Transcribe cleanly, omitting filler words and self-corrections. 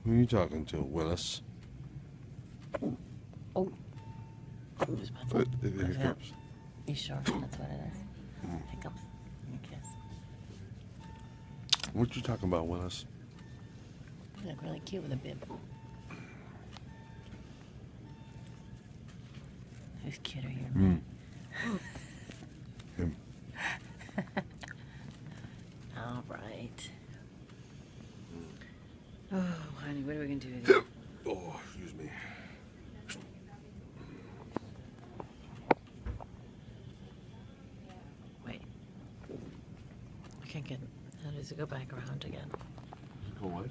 Who are you talking to, Willis? Oh. Who's my phone? The hiccups. You sure? That's what it is. Hiccups. Let me kiss. What you talking about, Willis? You look really cute with a bib. Who's cuter, you or me? Him. All right. Oh, honey, what are we going to do with you? Oh, excuse me. Wait. I can't get... How does it go back around again? Go what?